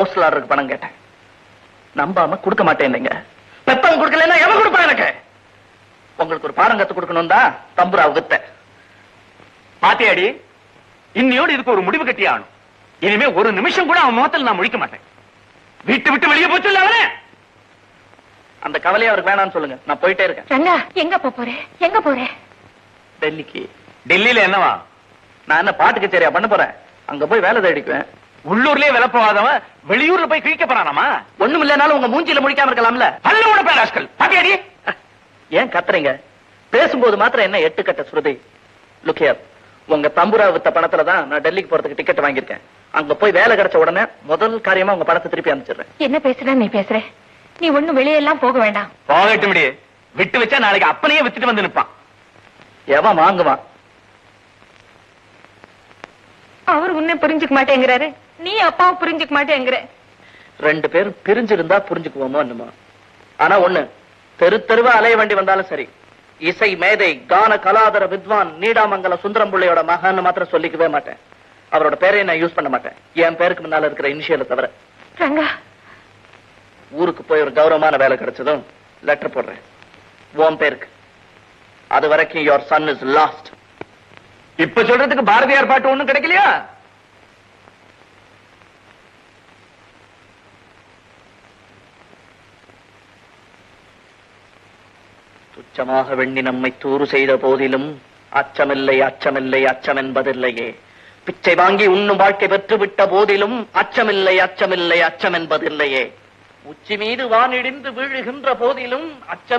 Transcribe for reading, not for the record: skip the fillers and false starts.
Postal ஆர்டருக்கு பணம் கேட்டேன். நம்பாம கொடுக்க மாட்டேன். பெத்தவங்க கொடுக்கலன்னா எவன் கொடுப்பா எனக்கு? உங்களுக்கு ஒரு பாடம் கத்து கொடுக்கணும் தான் தம்புரா வித்த. பாத்தியாடி, இன்னையோடு இதுக்கு ஒரு முடிவு கட்டி ஆகணும். இனிமே ஒரு நிமிஷம் கூட அவன் முகத்தில் நான் முழிக்க மாட்டேன். வீட்டு விட்டு வெளியே போச்சு அவனே. அந்த கவலையை அவருக்கு வேணாம்னு சொல்லுங்க. நான் போயிட்டே இருக்கேன். ரங்கா, எங்க போறேன்? எங்க போறேன்? டெல்லிக்கு. டெல்லியில என்னவா? நான் என்ன பாட்டு கச்சேரியா பண்ண போறேன்? அங்க போய் வேலை தேடிக்குவேன். உள்ளூர்லயே வேலை போகாதவன் வெளியூர்ல போய் கிழிக்க போறானாமா? ஒண்ணும் இல்லனாலும் உங்க மூஞ்சில முடிக்காம இருக்கலாம்ல. பல்லோட பேராஸ்கள். பாத்தியாடி, ஏன் கத்துறீங்க? பேசும்போது மாத்திரம் என்ன எட்டு கட்ட சுருதி. லுக்கியார், உங்க தம்புரா வித்த பணத்துல தான் நான் டெல்லிக்கு போறதுக்கு டிக்கெட் வாங்கியிருக்கேன். அங்க போய் வேலை கிடைச்ச உடனே முதல் காரியமா உங்க பணத்தை திருப்பி அனுப்பிச்சிடுறேன். என்ன பேசுற நீ? பேசுற நீ ஒண்ணும் வெளியெல்லாம் போக வேண்டாம். போகட்டும். விட்டு வச்சா நாளைக்கு அப்பனையே வித்துட்டு வந்து நிப்பான். எவன் வாங்குவான்? அவர் உன்னை புரிஞ்சுக்க மாட்டேங்கிறாரு, நீ அப்பாவை புரிஞ்சுக்க மாட்டேங்கிற. ரெண்டு பேரும் பிரிஞ்சிருந்தா புரிஞ்சுக்குவோமோ என்னமோ. ஆனா ஒண்ணு, தெரு தெருவா அலைய வேண்டி வந்தாலும் சரி, இசை மேதை கான கலாதர வித்வான் நீடாமங்கல சுந்தரம் பிள்ளையோட மகன் மாத்திரம் சொல்லிக்கவே மாட்டேன். அவரோட பேரையும் நான் யூஸ் பண்ண மாட்டேன், என் பேருக்கு முன்னால இருக்கிற இனிஷியலை தவிர. ரங்கா, ஊருக்கு போய் ஒரு கௌரவமான வேலை கிடைச்சதும் லெட்டர் போடுறேன் உன் பேருக்கு. அது வரைக்கும் யுவர் சன் இஸ் லாஸ்ட். இப்ப சொல்றதுக்கு பாரதியார் பாட்டு ஒண்ணும் கிடைக்கலையா? துச்சமாக வெண்ணி நம்மை தூறு செய்த போதிலும் அச்சமில்லை அச்சமில்லை அச்சம் என்பதில்லையே. பிச்சை வாங்கி உண்ணும் வாழ்க்கை பெற்று விட்ட போதிலும் அச்சமில்லை அச்சமில்லை அச்சம் என்பதில்லையே. உச்சி மீது வானிடிந்து வீழுகின்ற போதிலும் அச்சம்